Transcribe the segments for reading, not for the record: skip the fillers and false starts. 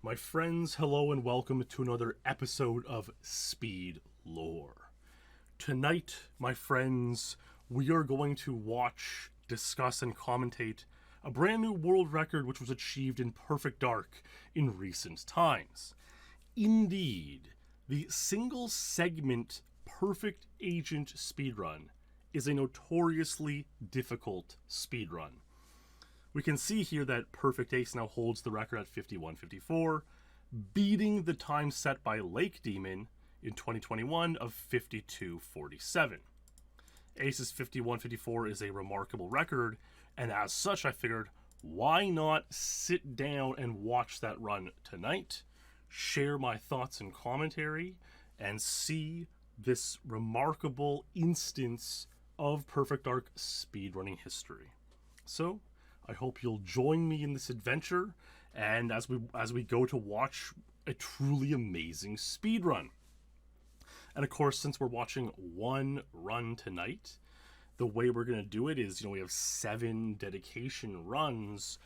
My friends, hello and welcome to another episode of SpeedLore. Tonight, my friends, we are going to watch, discuss, and commentate a brand new world record which was achieved in Perfect Dark in recent times. Indeed, the single segment Perfect Agent speedrun is a notoriously difficult speedrun. We can see here that Perfect Ace now holds the record at 51:54, beating the time set by Lake Demon in 2021 of 52:47. Ace's 51:54 is a remarkable record, and as such I figured, why not sit down and watch that run tonight, share my thoughts and commentary, and see this remarkable instance of Perfect Dark speedrunning history. So, I hope you'll join me in this adventure, and as we go to watch a truly amazing speedrun. And of course, since we're watching one run tonight, the way we're going to do it is, we have 7 dedication runs,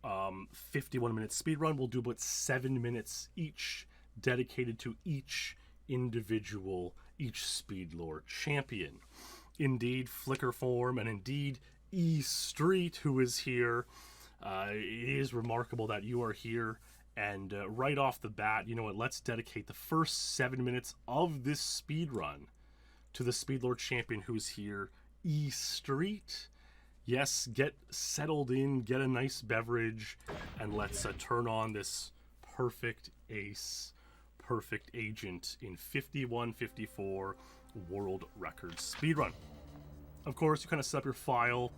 51-minute speedrun. We'll do about 7 minutes each, dedicated to each individual, each SpeedLore champion. Indeed, Flicker Form, and indeed, E Street, who is here. It is remarkable that you are here, and right off the bat, you know what, let's dedicate the first 7 minutes of this speed run to the SpeedLore champion who's here, E Street. Yes, get settled in, get a nice beverage, and let's turn on this Perfect Ace, Perfect Agent in 51:54 world record speedrun. Of course, you kind of set up your file,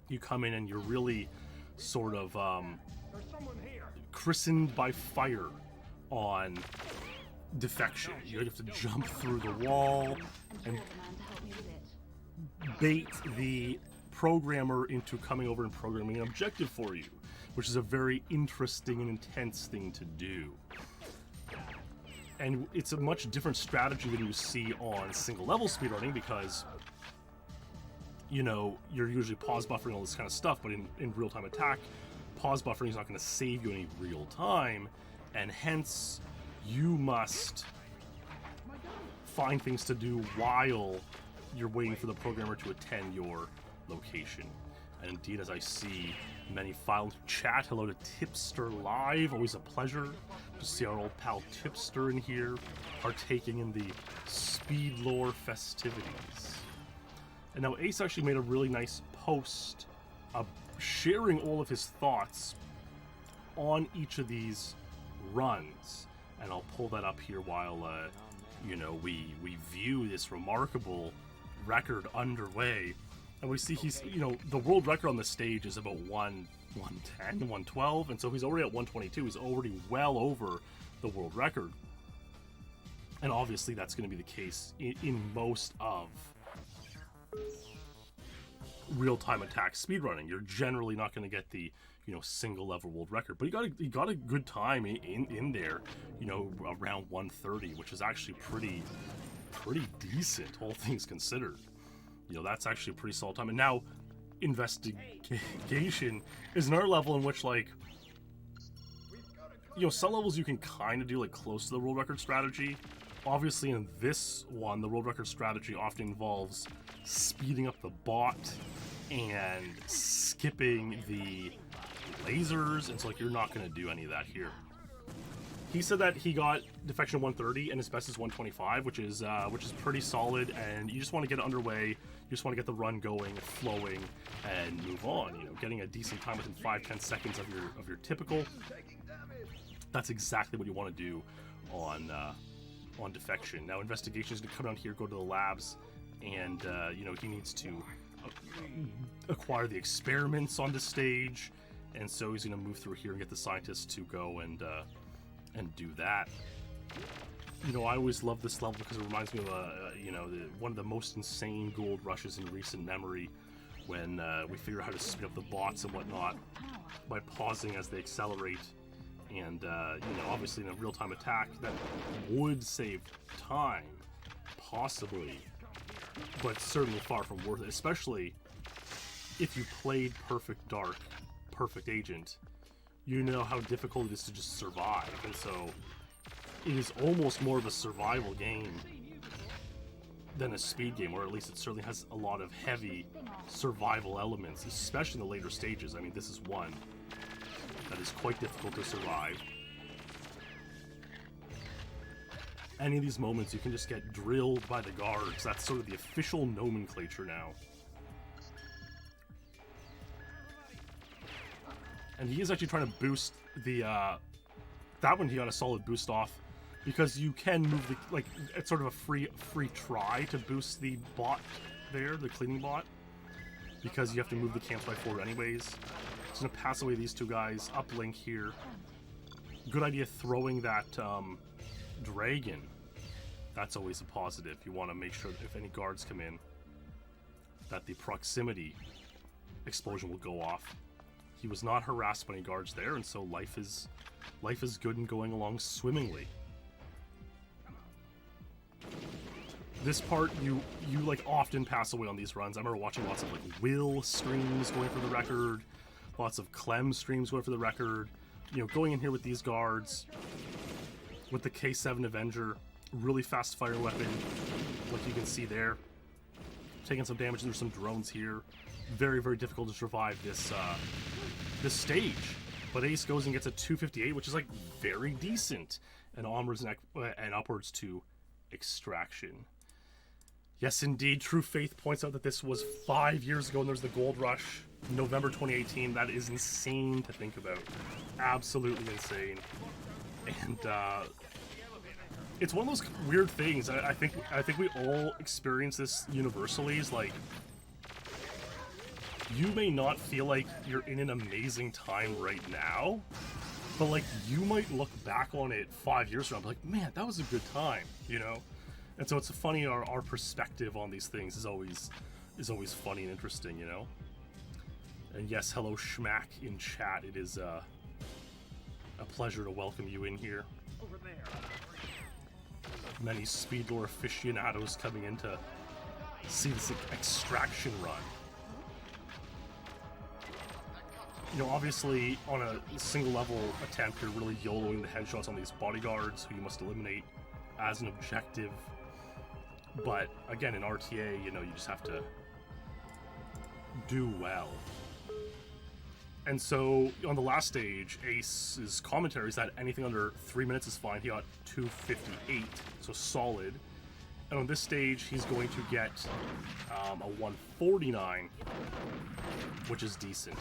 you come in and you're really sort of christened by fire on defection. You have to jump through the wall and bait the programmer into coming over and programming an objective for you, which is a very interesting and intense thing to do. And it's a much different strategy than you see on single level speedrunning because you're usually pause buffering, all this kind of stuff, but in real-time attack, pause buffering is not going to save you any real time, and hence you must find things to do while you're waiting for the programmer to attend your location. And indeed, as I see many files chat, hello to Tipster Live, always a pleasure to see our old pal Tipster in here, partaking in the SpeedLore festivities. And now Ace actually made a really nice post sharing all of his thoughts on each of these runs. And I'll pull that up here while, we view this remarkable record underway. And we see he's, the world record on the stage is about 110, 112. And so he's already at 122. He's already well over the world record. And obviously that's going to be the case in most of real-time attack speedrunning. You're generally not going to get the single level world record, but he got a good time in there, around 130, which is actually pretty decent, all things considered. That's actually a pretty solid time. And now investigation is another level in which, some levels you can kind of do close to the world record strategy. Obviously in this one, the world record strategy often involves speeding up the bot and skipping the lasers, and so you're not going to do any of that here. He said that he got defection 130 and his best is 125, which is pretty solid, and you just want to get it underway. You just want to get the run going, flowing, and move on. Getting a decent time within 5-10 seconds of your typical. That's exactly what you want to do on defection. Now investigation is going to come down here, go to the labs, and he needs to acquire the experiments on the stage, and so he's going to move through here and get the scientists to go and do that. I always love this level because it reminds me of one of the most insane gold rushes in recent memory, when we figure out how to speed up the bots and whatnot by pausing as they accelerate. And obviously in a real-time attack that would save time, possibly, but certainly far from worth it, especially if you played Perfect Dark, Perfect Agent, you know how difficult it is to just survive, and so it is almost more of a survival game than a speed game, or at least it certainly has a lot of heavy survival elements, especially in the later stages. I mean, this is one that is quite difficult to survive. Any of these moments, you can just get drilled by the guards. That's sort of the official nomenclature now. And he is actually trying to boost the, that one he got a solid boost off, because you can move the, like, it's sort of a free try to boost the bot there, the cleaning bot, because you have to move the camps by 4 anyways. Just gonna pass away these 2 guys, uplink here. Good idea throwing that, dragon. That's always a positive. You want to make sure that if any guards come in, that the proximity explosion will go off. He was not harassed by any guards there, and so life is good and going along swimmingly. This part, you like often pass away on these runs. I remember watching lots of like Will streams going for the record, lots of Clem streams going for the record. You know, going in here with these guards, with the K7 Avenger, really fast fire weapon, like you can see there. Taking some damage. There's some drones here. Very, very difficult to survive this this stage. But Ace goes and gets a 258, which is like very decent, and onwards and upwards to Extraction. Yes, indeed. True Faith points out that this was 5 years ago, and there's the Gold Rush, November 2018. That is insane to think about. Absolutely insane. And it's one of those weird things. I think we all experience this universally. Is like, you may not feel like you're in an amazing time right now, but like you might look back on it 5 years from now, like, man, that was a good time, you know. And so it's funny. Our perspective on these things is always funny and interesting, you know. And yes, hello Schmack in chat. It is a pleasure to welcome you in here. Over there. Many speedlore aficionados coming in to see this extraction run. You know, obviously on a single level attempt, you're really YOLOing the headshots on these bodyguards who you must eliminate as an objective. But again, in RTA, you know, you just have to do well. And so on the last stage, Ace's commentary is that anything under 3 minutes is fine. He got 258, so solid. And on this stage, he's going to get a 149, which is decent.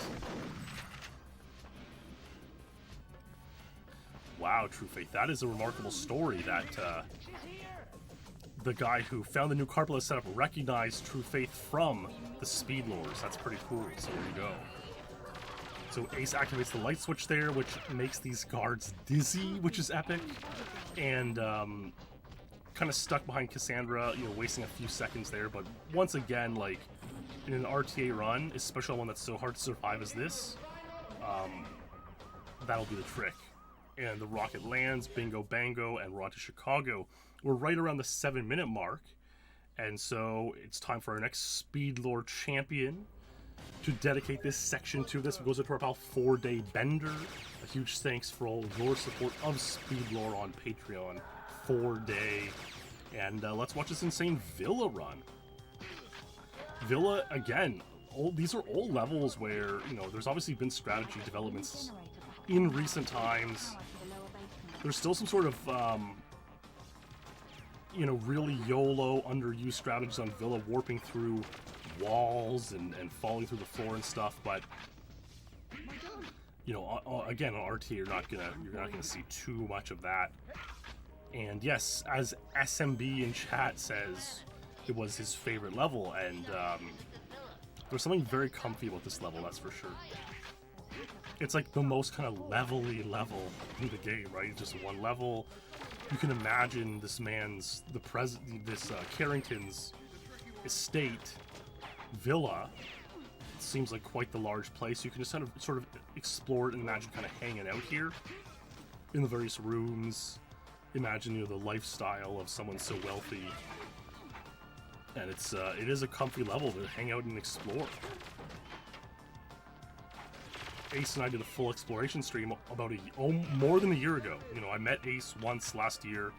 Wow, True Faith, that is a remarkable story that the guy who found the new carpetless setup recognized True Faith from the speedlores. That's pretty cool, so there you go. So Ace activates the light switch there, which makes these guards dizzy, which is epic. And kind of stuck behind Cassandra, you know, wasting a few seconds there. But once again, like, in an RTA run, especially one that's so hard to survive as this, that'll be the trick. And the rocket lands, bingo bango, and we're on to Chicago. We're right around the 7-minute mark, and so it's time for our next speedlore champion to dedicate this section to this. It goes into our pal 4-Day Bender. A huge thanks for all your support of speedlore on Patreon. 4-Day, and let's watch this insane Villa run. Villa, again, these are all levels where, you know, there's obviously been strategy developments in recent times. There's still some sort of you know, really YOLO underused strategies on Villa, warping through walls and falling through the floor and stuff, but you know, again, on RT you're not gonna see too much of that. And yes, as SMB in chat says, it was his favorite level, and there's something very comfy about this level, that's for sure. It's like the most kind of level-y level in the game, right? It's just one level. You can imagine this man's, Carrington's estate, villa. It seems like quite the large place. You can just sort of explore it and imagine kind of hanging out here in the various rooms. Imagine, you know, the lifestyle of someone so wealthy. And it is a comfy level to hang out and explore. Ace and I did a full exploration stream about more than a year ago. You know, I met Ace once last year,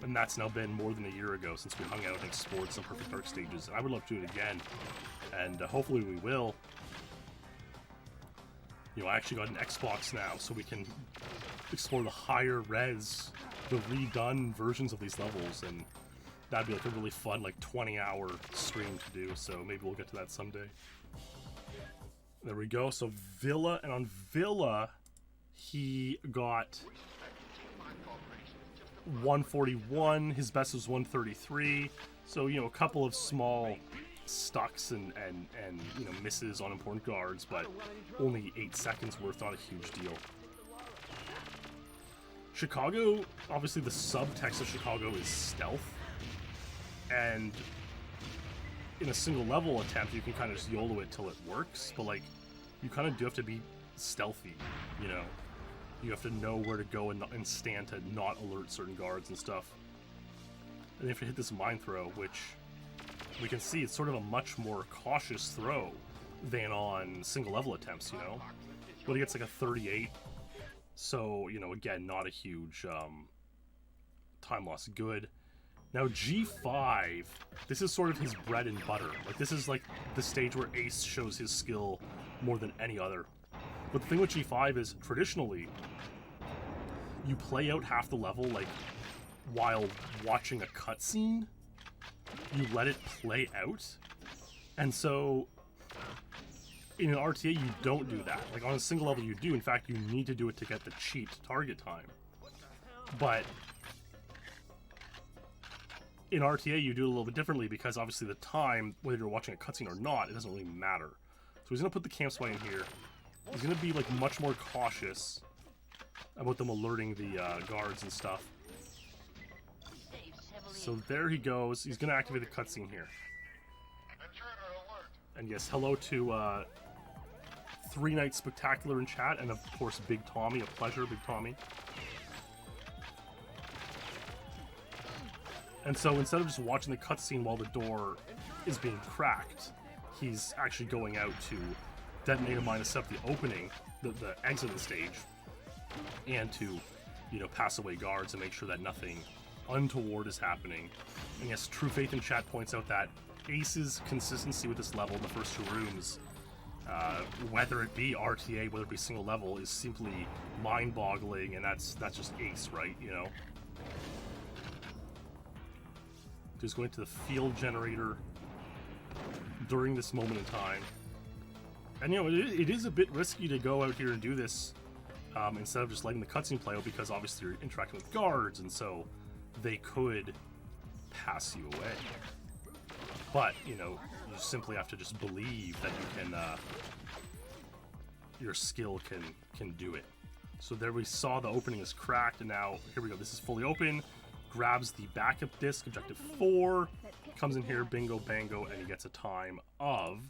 and that's now been more than a year ago since we hung out and explored some Perfect Dark stages. And I would love to do it again, and hopefully we will. You know, I actually got an Xbox now, so we can explore the higher res, the redone versions of these levels, and that'd be like a really fun, like 20-hour stream to do, so maybe we'll get to that someday. There we go, so Villa, and on Villa, he got 141, his best was 133, so, you know, a couple of small stucks and you know, misses on important guards, but only 8 seconds worth, not a huge deal. Chicago, obviously the subtext of Chicago is stealth, and in a single level attempt you can kind of just YOLO it till it works, but like you kind of do have to be stealthy, you know. You have to know where to go and stand to not alert certain guards and stuff. And if you hit this mine throw, which we can see it's sort of a much more cautious throw than on single level attempts, you know. But he gets like a 38, so, you know, again, not a huge time loss. Good. Now G5, this is sort of his bread and butter. Like, this is like the stage where Ace shows his skill more than any other. But the thing with G5 is, traditionally, you play out half the level, like, while watching a cutscene. You let it play out. And so, in an RTA, you don't do that. Like, on a single level, you do. In fact, you need to do it to get the cheat target time. But in RTA, you do it a little bit differently, because obviously the time, whether you're watching a cutscene or not, it doesn't really matter. So he's going to put the camp spy in here. He's going to be, like, much more cautious about them alerting the guards and stuff. So there he goes. He's going to activate the cutscene here. And yes, hello to 3 Nights Spectacular in chat, and of course Big Tommy. A pleasure, Big Tommy. And so instead of just watching the cutscene while the door is being cracked, he's actually going out to detonate a mine to set up the opening, the exit of the stage, and to, you know, pass away guards and make sure that nothing untoward is happening. And yes, True Faith in chat points out that Ace's consistency with this level in the first 2 rooms, whether it be RTA, whether it be single level, is simply mind-boggling, and that's just Ace, right? You know. Just going to the field generator during this moment in time, and you know, it is a bit risky to go out here and do this instead of just letting the cutscene play out, because obviously you're interacting with guards, and so they could pass you away. But, you know, you simply have to just believe that you can, your skill can do it. So there we saw the opening is cracked, and now, here we go, this is fully open. Grabs the backup disc, objective 4, comes in here, bingo, bango, and he gets a time of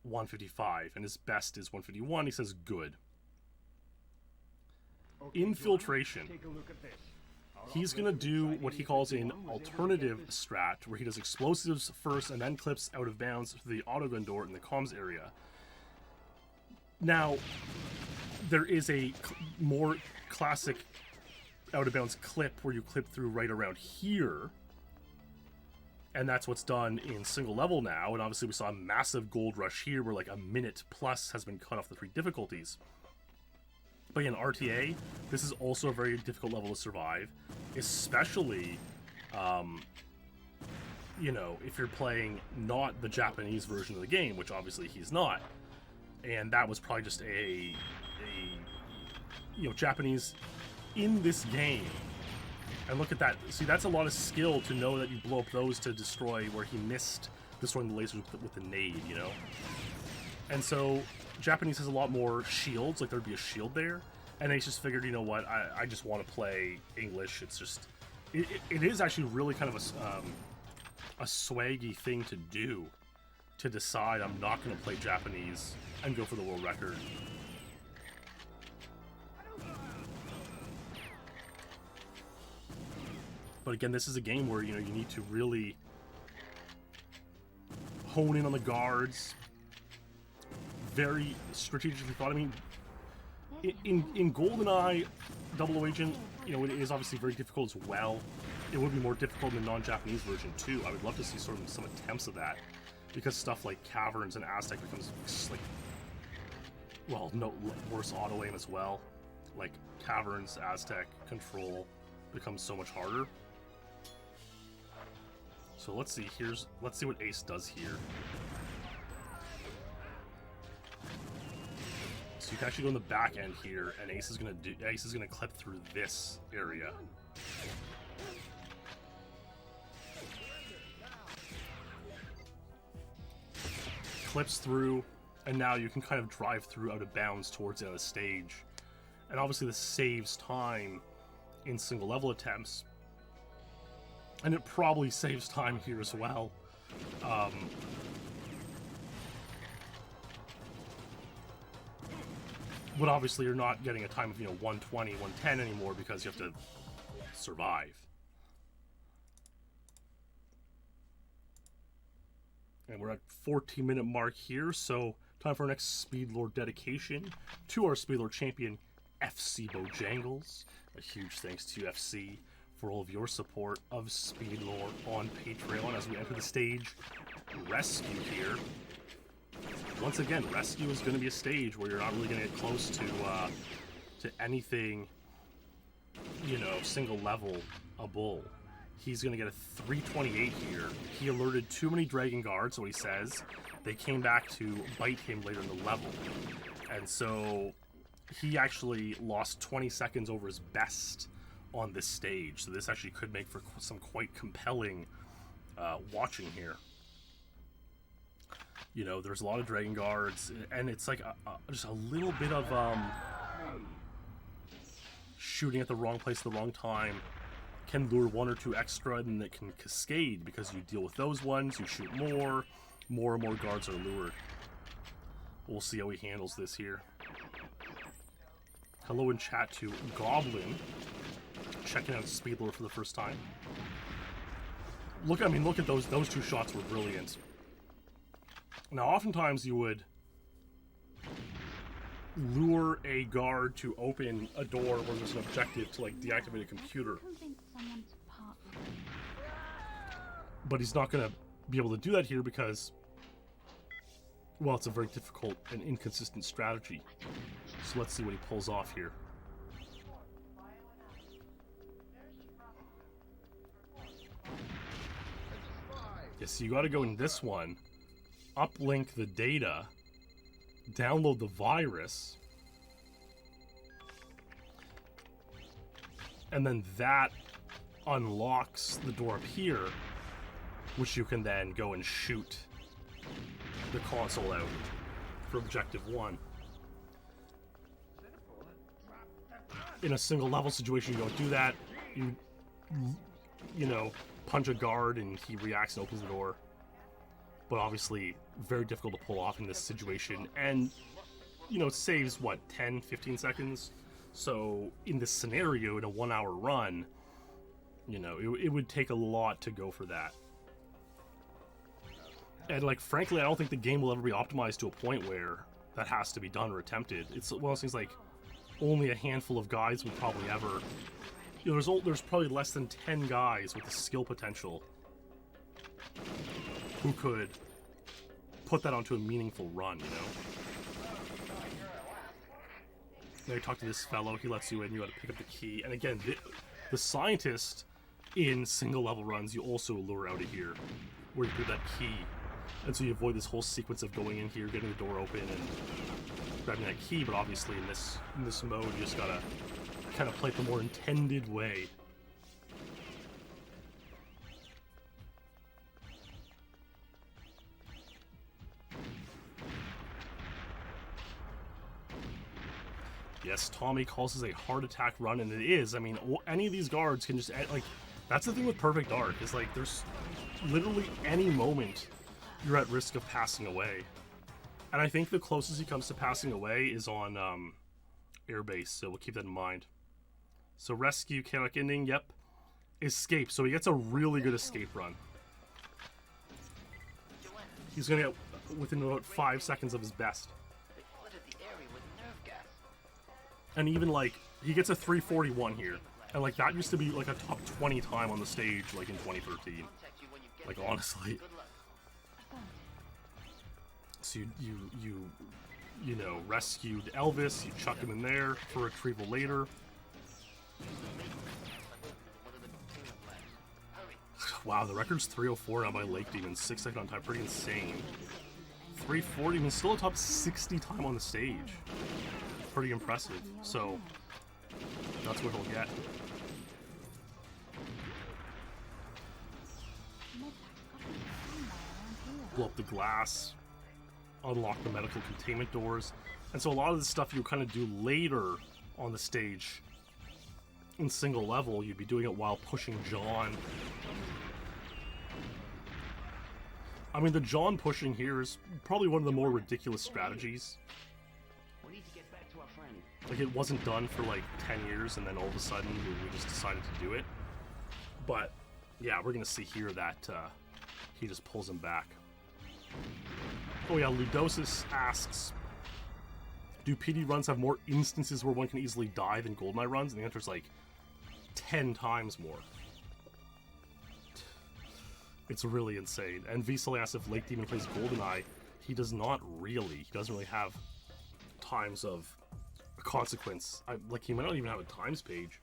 155, and his best is 151. He says good. Infiltration. He's gonna do what he calls an alternative strat, where he does explosives first and then clips out of bounds to the autogun door in the comms area. Now, there is a more classic out of bounds clip where you clip through right around here, and that's what's done in single level now. And obviously we saw a massive gold rush here where like a minute plus has been cut off the 3 difficulties. But in RTA, this is also a very difficult level to survive, especially you know, if you're playing not the Japanese version of the game, which obviously he's not. And that was probably just a you know, Japanese in this game. And look at that. See, that's a lot of skill to know that you blow up those to destroy, where he missed destroying the lasers with the nade, you know? And so Japanese has a lot more shields, like there'd be a shield there. And they just figured, you know what, I just want to play English. It's just, it is actually really kind of a swaggy thing to do, to decide I'm not going to play Japanese and go for the world record. But again, this is a game where, you know, you need to really hone in on the guards, very strategically thought. I mean, in GoldenEye, Double Agent, you know, it is obviously very difficult as well. It would be more difficult in the non-Japanese version too. I would love to see sort of some attempts of that, because stuff like Caverns and Aztec becomes like, well, no worse auto aim as well. Like Caverns, Aztec, Control becomes so much harder. So let's see. Let's see what Ace does here. So you can actually go in the back end here, and Ace is gonna clip through this area. Clips through, and now you can kind of drive through out of bounds towards the end of the stage. And obviously this saves time in single level attempts, and it probably saves time here as well. But obviously you're not getting a time of, you know, 120, 110 anymore, because you have to survive. And we're at 14-minute mark here, so time for our next SpeedLore dedication to our SpeedLore champion, FC Bojangles. A huge thanks to FC for all of your support of SpeedLore on Patreon as we enter the stage Rescue here. Once again, Rescue is going to be a stage where you're not really going to get close to anything, you know, single level a bull. He's going to get a 328 here. He alerted too many Dragon Guards, what he says. They came back to bite him later in the level. And so he actually lost 20 seconds over his best on this stage. So this actually could make for some quite compelling watching here. You know, there's a lot of Dragon Guards, and it's like just a little bit of shooting at the wrong place at the wrong time can lure one or two extra, and it can cascade because you deal with those ones, you shoot more and more guards are lured. We'll see how he handles this here. Hello in chat to Goblin, checking out SpeedLore for the first time. Look at those two shots were brilliant. Now, oftentimes you would lure a guard to open a door where there's an objective to, like, deactivate a computer. But he's not going to be able to do that here because, well, it's a very difficult and inconsistent strategy. So let's see what he pulls off here. Yeah, so you got to go in this one, uplink the data, download the virus, and then that unlocks the door up here, which you can then go and shoot the console out for objective 1. In a single level situation, you don't do that. You know, punch a guard and he reacts and opens the door. But obviously, very difficult to pull off in this situation. And, you know, it saves, what, 10, 15 seconds? So, in this scenario, in a 1-hour run, you know, it would take a lot to go for that. And, like, frankly, I don't think the game will ever be optimized to a point where that has to be done or attempted. It's one of those things like only a handful of guys would probably ever... You know, there's probably less than 10 guys with the skill potential who could put that onto a meaningful run, you know? Now you talk to this fellow, he lets you in, you gotta pick up the key. And again, the scientist in single level runs, you also lure out of here, where you put that key. And so you avoid this whole sequence of going in here, getting the door open, and grabbing that key, but obviously in this mode, you just gotta kind of play it the more intended way. Yes, Tommy calls this a heart attack run, and it is. I mean, any of these guards can just, like, that's the thing with Perfect Dark, is like, there's literally any moment you're at risk of passing away. And I think the closest he comes to passing away is on Airbase, so we'll keep that in mind. So rescue, chaotic ending, yep. Escape, so he gets a really good escape run. He's gonna get within about 5 seconds of his best. And even like he gets a 341 here, and like that used to be like a top 20 time on the stage like in 2013. Like honestly. So you know, rescued Elvis, you chuck him in there for retrieval later. Wow, the record's 304 now by Lake Demon, 6 second on time, pretty insane. 340, and still a top 60 time on the stage. Pretty impressive, so that's what he'll get. Blow up the glass, unlock the medical containment doors, and so a lot of this stuff you kind of do later on the stage in single level. You'd be doing it while pushing John. I mean, the John pushing here is probably one of the more ridiculous strategies. Like, it wasn't done for like 10 years, and then all of a sudden we just decided to do it. But yeah, we're gonna see here that he just pulls him back. Oh yeah, Ludosis asks, do PD runs have more instances where one can easily die than GoldenEye runs? And the answer is like 10 times more. It's really insane. And Vsel asks if Lake Demon plays GoldenEye. He does not really. He doesn't really have times of consequence. Like, he might not even have a times page,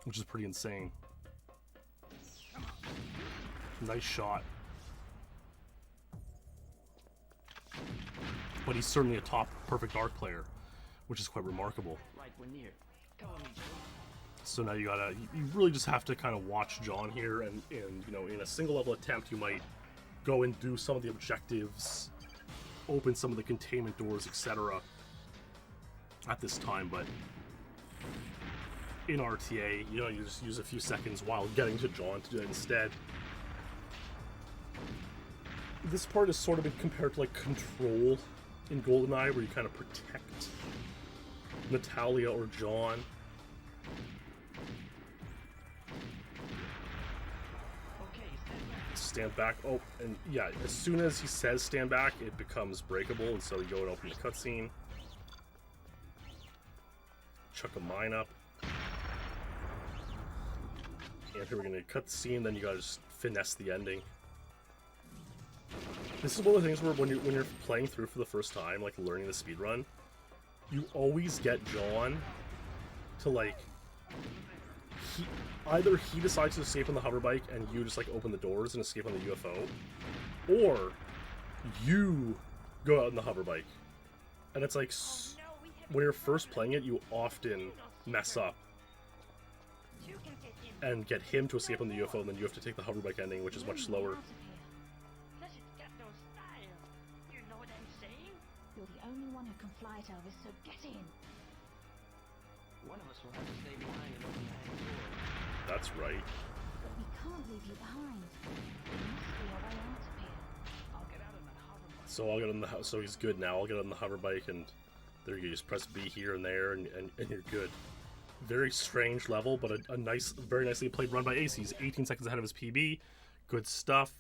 which is pretty insane. Nice shot. But he's certainly a top Perfect Dark player, which is quite remarkable. So now you really just have to kind of watch John here, and you know, in a single level attempt you might go and do some of the objectives, open some of the containment doors, etc. at this time, but in RTA, you know, you just use a few seconds while getting to John to do it instead. This part is sort of been compared to like Control in GoldenEye, where you kind of protect Natalia or John. Stand back. Oh, and yeah, as soon as he says stand back, it becomes breakable, and so you go and open the cutscene. Chuck a mine up. And here we're gonna cut the scene, then you gotta just finesse the ending. This is one of the things where when you're playing through for the first time, like learning the speedrun, you always get John to like, either he decides to escape on the hoverbike and you just like open the doors and escape on the UFO, or you go out on the hoverbike. And it's like, when you're first playing it, you often mess up and get him to escape on the UFO, and then you have to take the hoverbike ending, which is much slower. You're the only one who can fly it, Elvis, so get in. One of us will have to stay behind and open the hang door. That's right. But we can't leave you behind. There must be a way out of here. I'll get out on that hoverbike. So I'll get on the so he's good now. I'll get on the hoverbike, and there you just press B here and there, and you're good. Very strange level, but a nice, very nicely played run by Ace. He's 18 seconds ahead of his PB. Good stuff.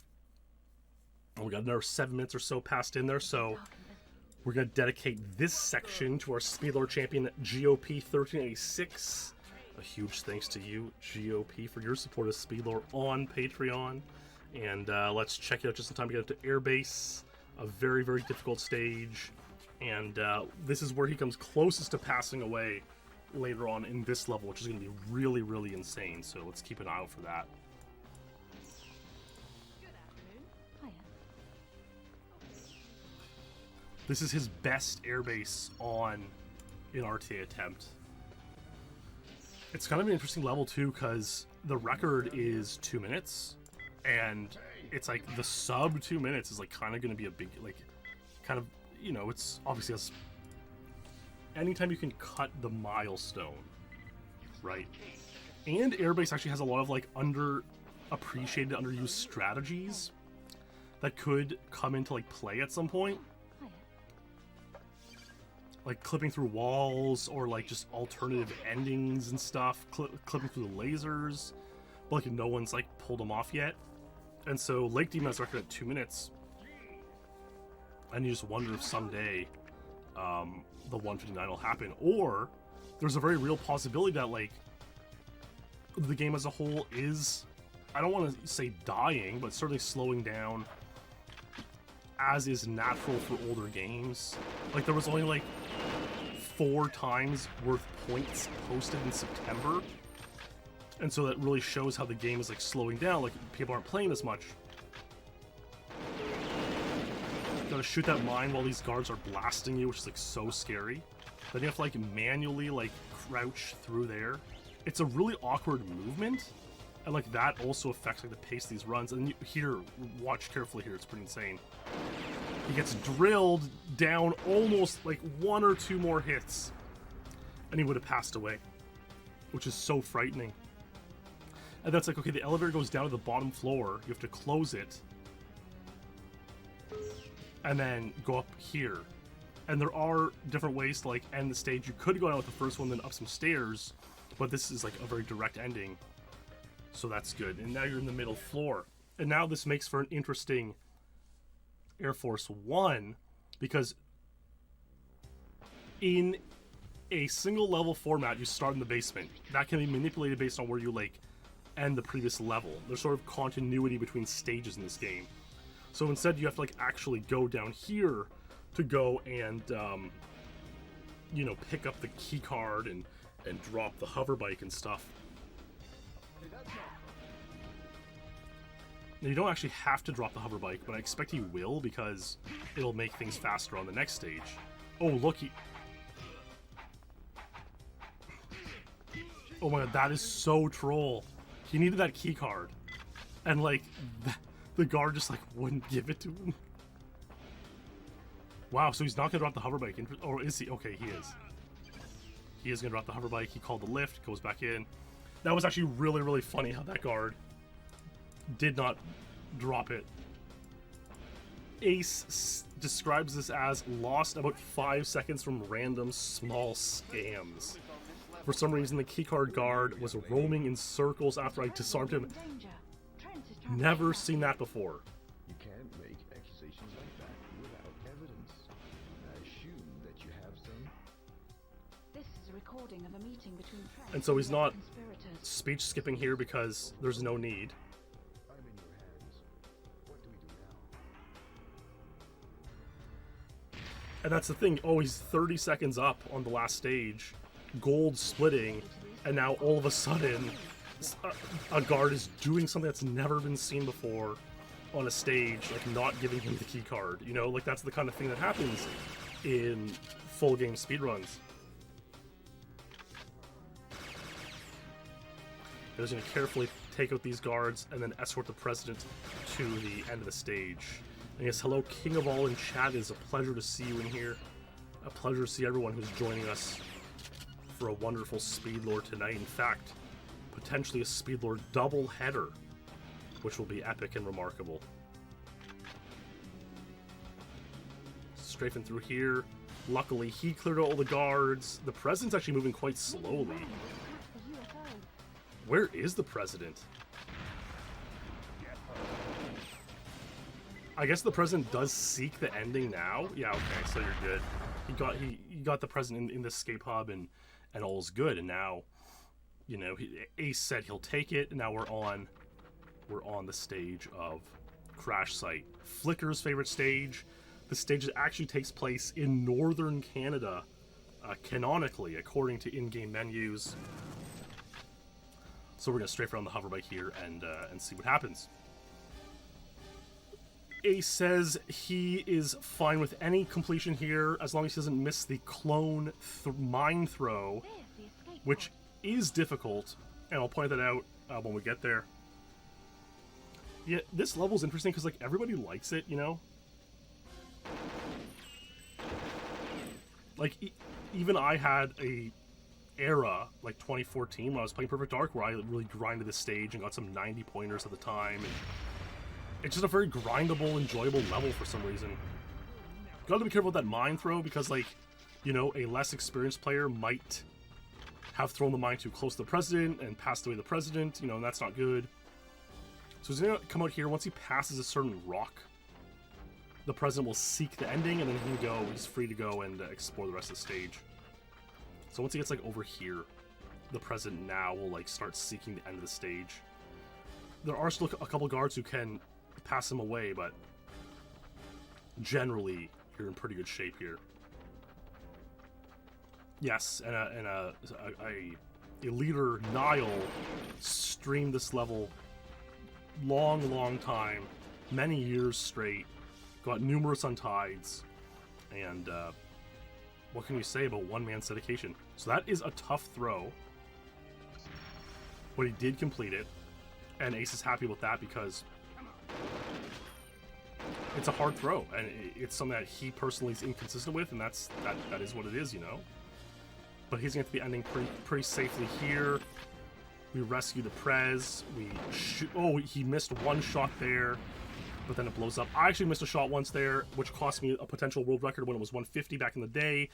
And we got another 7 minutes or so passed in there, so we're going to dedicate this section to our SpeedLore champion, GOP1386. A huge thanks to you, GOP, for your support of SpeedLore on Patreon. And let's check it out just in time to get up to Airbase, a very, very difficult stage. And this is where he comes closest to passing away later on in this level, which is going to be really, really insane. So let's keep an eye out for that. This is his best airbase on an RTA attempt. It's kind of an interesting level too, because the record is 2 minutes, and it's like the sub 2 minutes is like kind of going to be a big, like, kind of, you know, it's obviously anytime you can cut the milestone, right? And Airbase actually has a lot of like underappreciated, underused strategies that could come into like play at some point. Like clipping through walls, or like just alternative endings and stuff, clipping through the lasers, but like no one's like pulled them off yet. And so Lake Demon has record at 2 minutes, and you just wonder if someday the 159 will happen. Or there's a very real possibility that, like, the game as a whole is, I don't want to say dying, but certainly slowing down, as is natural for older games. Like, there was only like 4 times worth points posted in September, and so that really shows how the game is like slowing down. Like, people aren't playing as much. Gotta shoot that mine while these guards are blasting you, which is like so scary. Then you have to like manually like crouch through there. It's a really awkward movement, and like that also affects like the pace of these runs. And here, watch carefully here, it's pretty insane. He gets drilled down almost like 1 or 2 more hits, and he would have passed away, which is so frightening. And that's like, okay, the elevator goes down to the bottom floor, you have to close it, and then go up here. And there are different ways to like end the stage. You could go down with the first one, then up some stairs, but this is like a very direct ending, so that's good. And now you're in the middle floor, and now this makes for an interesting Air Force One, because in a single level format, you start in the basement. That can be manipulated based on where you like end the previous level. There's sort of continuity between stages in this game. So instead, you have to like actually go down here to go and you know, pick up the key card and drop the hover bike and stuff. Now, you don't actually have to drop the hover bike, but I expect you will, because it'll make things faster on the next stage. Oh, look, oh my god, that is so troll. He needed that key card, and like the guard just like wouldn't give it to him. Wow, so he's not gonna drop the hover bike, or is he? Okay, he is. He is gonna drop the hover bike. He called the lift, goes back in. That was actually really, really funny how that guard did not drop it. Ace describes this as lost about 5 seconds from random small scams. For some reason, the keycard guard was roaming in circles after I disarmed him. Never seen that before. You can't make accusations like that without evidence. I assume that you have some. This is a recording of a meeting between friends. And so he's not conspirators. speech skipping here because there's no need. I'm in your hands. What do we do now? And that's the thing. Oh, he's 30 seconds up on the last stage. Gold splitting. And now all of a sudden, a guard is doing something that's never been seen before on a stage, like not giving him the key card. You know, like that's the kind of thing that happens in full game speedruns. He's going to carefully take out these guards and then escort the president to the end of the stage. And yes, hello, King of All in chat. It is a pleasure to see you in here. A pleasure to see everyone who's joining us for a wonderful SpeedLore tonight. In fact, potentially a SpeedLore double header, which will be epic and remarkable. Strafing through here. Luckily, he cleared out all the guards. The president's actually moving quite slowly. Where is the president? I guess the president does seek the ending now. Yeah, okay, so you're good. He got the president in the escape hub, and all's good. And now, you know, Ace said he'll take it, and now we're on the stage of Crash Site. Flicker's favorite stage. The stage that actually takes place in northern Canada, canonically, according to in-game menus. So we're gonna strafe around the hover bike here and see what happens. Ace says he is fine with any completion here as long as he doesn't miss the clone mine throw, which is difficult, and I'll point that out when we get there. Yeah, this level's interesting because like everybody likes it, you know. Like even I had a era like 2014 when I was playing Perfect Dark where I really grinded this stage and got some 90 pointers at the time. And it's just a very grindable, enjoyable level for some reason. Gotta be careful with that mine throw because, like, you know, a less experienced player might have thrown the mine too close to the president and passed away the president, you know, and that's not good. So he's gonna come out here once he passes a certain rock. the president will seek the ending, and then he can go. He's free to go and explore the rest of the stage. So once he gets like over here, the president now will like start seeking the end of the stage. There are still a couple guards who can pass him away, but generally you're in pretty good shape here. Yes, and a leader, Niall, streamed this level long time, many years straight, got numerous untides, and what can you say about one-man's dedication? So that is a tough throw, but he did complete it, and Ace is happy with that because it's a hard throw, and it's something that he personally is inconsistent with, and that is what it is, you know? But he's going to be ending pretty safely here. We rescue the Prez. We shoot. Oh, he missed one shot there, but then it blows up. I actually missed a shot once there, which cost me a potential world record when it was 150 back in the day.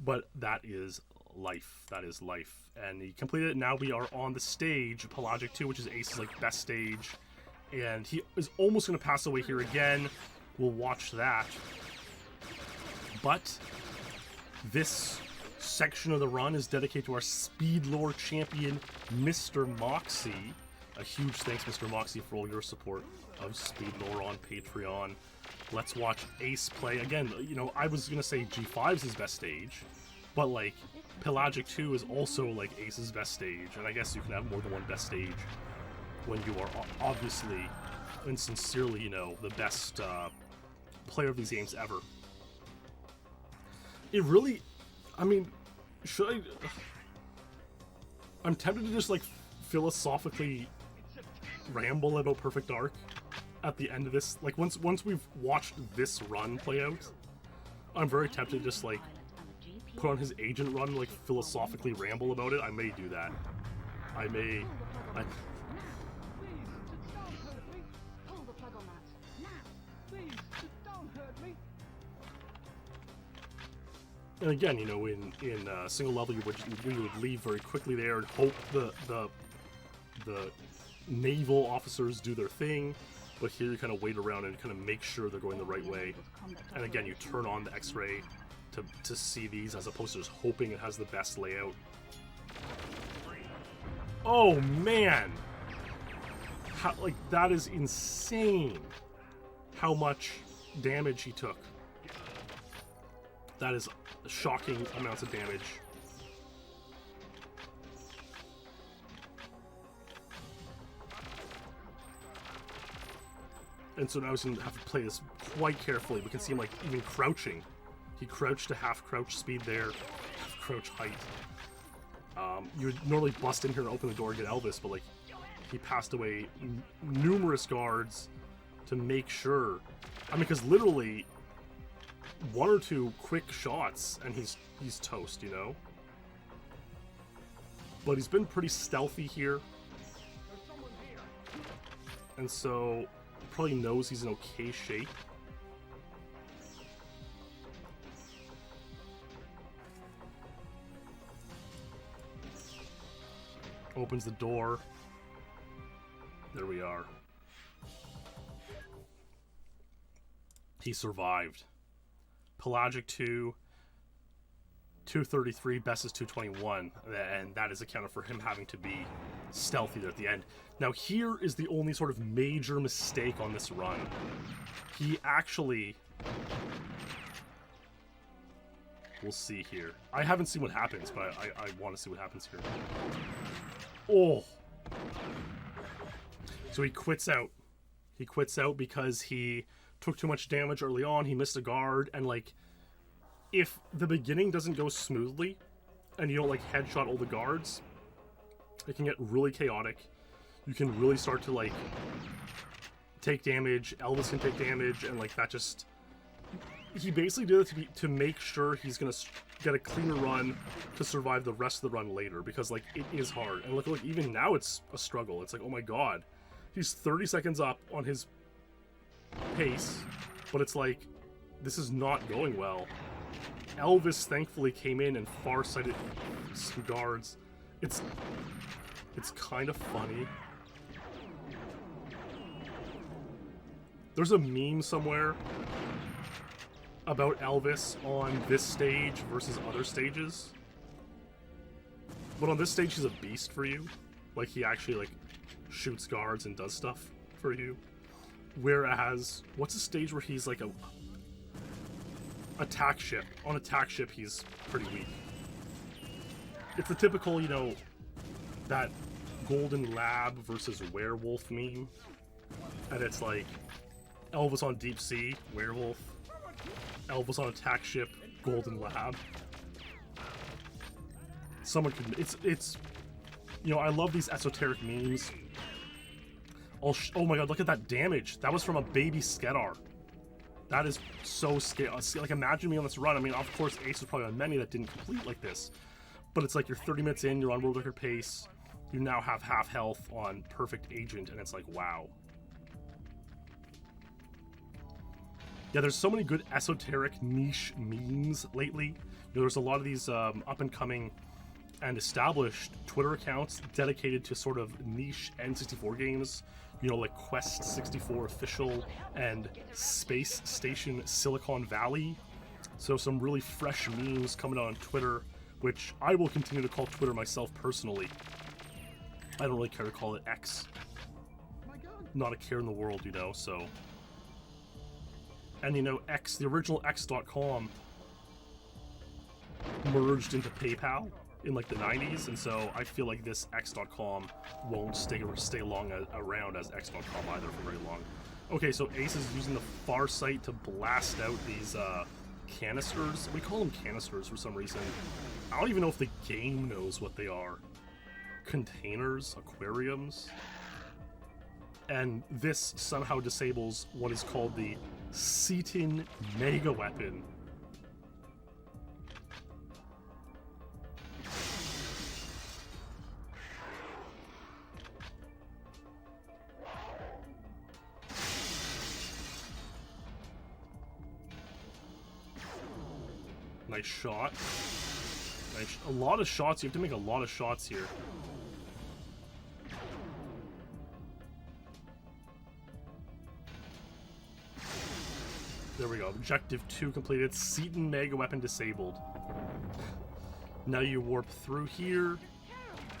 But that is life. That is life. And he completed it. Now we are on the stage, Pelagic II, which is Ace's like best stage, and he is almost going to pass away here again. We'll watch that. But this section of the run is dedicated to our SpeedLore champion, Mr. Moxie. A huge thanks, Mr. Moxie, for all your support of SpeedLore on Patreon. Let's watch Ace play. Again, you know, I was going to say G5 is his best stage, but, like, Pelagic II is also, like, Ace's best stage, and I guess you can have more than one best stage when you are obviously and sincerely, you know, the best player of these games ever. It really... I mean, should I... I'm tempted to just, like, philosophically ramble about Perfect Dark at the end of this. Like, once we've watched this run play out, I'm very tempted to just, like, put on his agent run, like, philosophically ramble about it. I may do that. I may... Pull the plug on that. Now. Please, just don't hurt me. And again, you know, in single level, you would leave very quickly there and hope the naval officers do their thing, but here you kind of wait around and kind of make sure they're going the right way. And again, you turn on the X-ray to see these as opposed to just hoping it has the best layout. Oh man, like that is insane how much damage he took. That is shocking amounts of damage. And so now he's going to have to play this quite carefully. We can see him, like, even crouching. He crouched to half crouch speed there, half crouch height. You would normally bust in here and open the door and get Elvis, but, like, he passed away numerous guards to make sure. I mean, because literally one or two quick shots and he's toast, you know? But he's been pretty stealthy here. And so probably knows he's in okay shape. Opens the door. There we are. He survived. Pelagic II, 233, best is 221, and that is accounted for him having to be stealthy there at the end. Now here is the only sort of major mistake on this run. He actually... We'll see here. I haven't seen what happens, but I want to see what happens here. Oh! So he quits out. He quits out because he took too much damage early on, he missed a guard, and, like, if the beginning doesn't go smoothly, and you don't, like, headshot all the guards, it can get really chaotic. You can really start to, like, take damage, Elvis can take damage, and, like, that just... He basically did it to make sure he's gonna get a cleaner run to survive the rest of the run later, because, like, it is hard. And look, even now it's a struggle. It's like, oh my god. He's 30 seconds up on his pace, but it's like, this is not going well. Elvis thankfully came in and far-sighted some guards. It's kind of funny. There's a meme somewhere about Elvis on this stage versus other stages. But on this stage, he's a beast for you. Like, he actually, like, shoots guards and does stuff for you. Whereas, what's a stage where he's like a attack ship? On attack ship, he's pretty weak. It's the typical, you know, that golden lab versus werewolf meme. And it's like, Elvis on deep sea, werewolf. Elvis on attack ship, golden lab. Someone could, it's, you know, I love these esoteric memes. Oh my god, look at that damage. That was from a baby Skedar. That is so scary. Like, imagine me on this run. I mean, of course, Ace was probably on many that didn't complete like this. But it's like you're 30 minutes in, you're on world record pace. You now have half health on Perfect Agent, and it's like, wow. Yeah, there's so many good esoteric niche memes lately. You know, there's a lot of these up-and-coming and established Twitter accounts dedicated to sort of niche N64 games. You know, like Quest 64 Official and Space Station Silicon Valley. So some really fresh memes coming out on Twitter, which I will continue to call Twitter myself personally. I don't really care to call it X. Not a care in the world, you know, so. And you know, X, the original X.com merged into PayPal in like the 90s, and so I feel like this X.com won't stay long around as X.com either for very long. Okay, so Ace is using the far sight to blast out these canisters. We call them canisters for some reason. I don't even know if the game knows what they are. Containers, aquariums. And this somehow disables what is called the Cetin Mega Weapon. Nice shot. Nice. A lot of shots. You have to make a lot of shots here. There we go. Objective 2 completed. Cetin Mega Weapon disabled. Now you warp through here.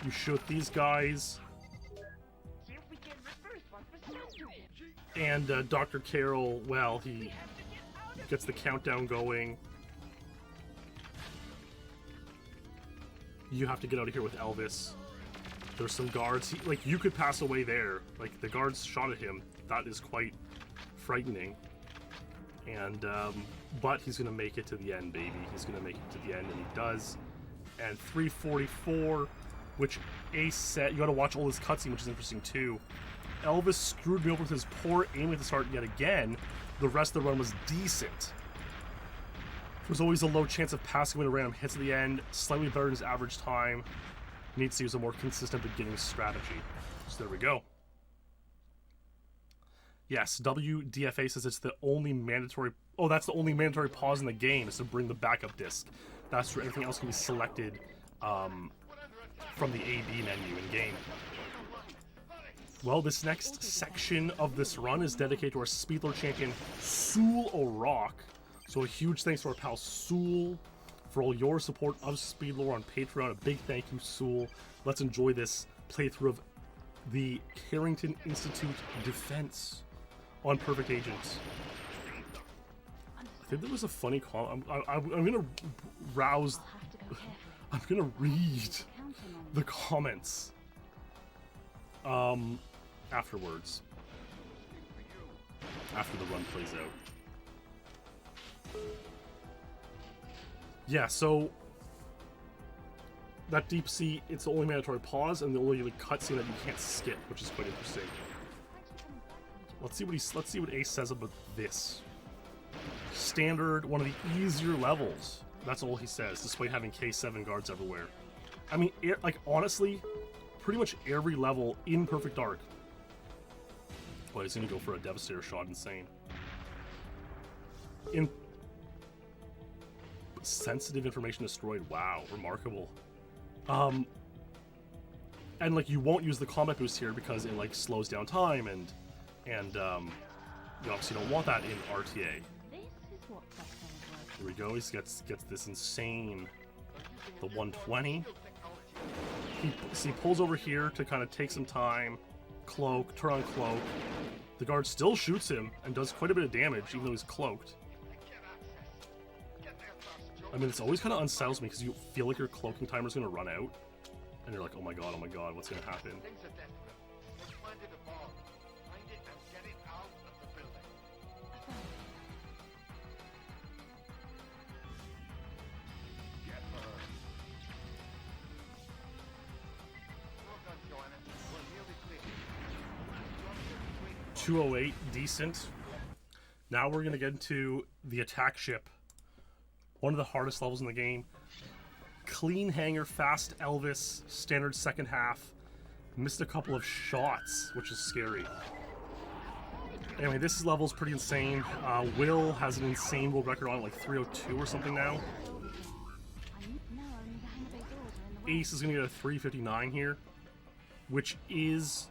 You shoot these guys. And Dr. Carroll, well, he gets the countdown going. You have to get out of here with Elvis. There's some guards. Like, you could pass away there. Like, the guards shot at him. That is quite frightening. And, but he's gonna make it to the end, baby. He's gonna make it to the end, and he does. And 344, which Ace said, you gotta watch all this cutscene, which is interesting too. Elvis screwed me over with his poor aiming at the start yet again. The rest of the run was decent. There's always a low chance of passing when a random hits at the end. Slightly better than his average time. Needs to use a more consistent beginning strategy. So there we go. Yes, WDFA says it's the only mandatory... Oh, that's the only mandatory pause in the game is to bring the backup disc. That's where everything else can be selected from the AD menu in-game. Well, this next section of this run is dedicated to our SpeedLore champion, Soul O'Rock. So a huge thanks to our pal Soul for all your support of SpeedLore on Patreon. A big thank you, Soul. Let's enjoy this playthrough of the Carrington Institute Defense on Perfect Agent. I think there was a funny comment. I'm gonna rouse. I'm gonna read the comments afterwards. After the run plays out. Yeah, so that deep sea, it's the only mandatory pause and the only cutscene that you can't skip, which is quite interesting. Let's see what Ace says about this. Standard, one of the easier levels. That's all he says, despite having K7 guards everywhere. I mean, like, honestly, pretty much every level in Perfect Dark. Well, he's gonna go for a Devastator shot, insane. Sensitive information destroyed. Wow, remarkable. And like, you won't use the combat boost here because it like slows down time, and you obviously don't want that in RTA. This is what success Here we go. He gets this insane, the 120. He pulls over here to kind of take some time, cloak, turn on cloak. The guard still shoots him and does quite a bit of damage, even though he's cloaked. I mean, it's always kind of unsettles me because you feel like your cloaking timer is going to run out, and you're like, oh my god, what's going to happen? Get her. 208, decent. Now we're going to get into the attack ship. One of the hardest levels in the game. Clean hanger, fast Elvis, standard second half. Missed a couple of shots, which is scary. Anyway, this level's pretty insane. Will has an insane world record on it, like 302 or something now. Ace is going to get a 359 here, which is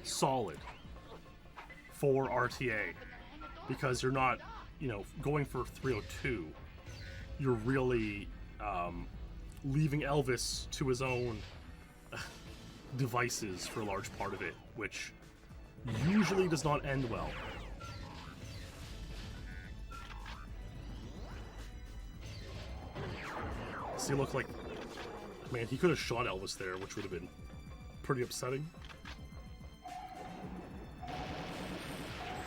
solid for RTA, because you're not, you know, going for 302. You're really leaving Elvis to his own devices for a large part of it, which usually does not end well. See, look, like, man, he could have shot Elvis there, which would have been pretty upsetting.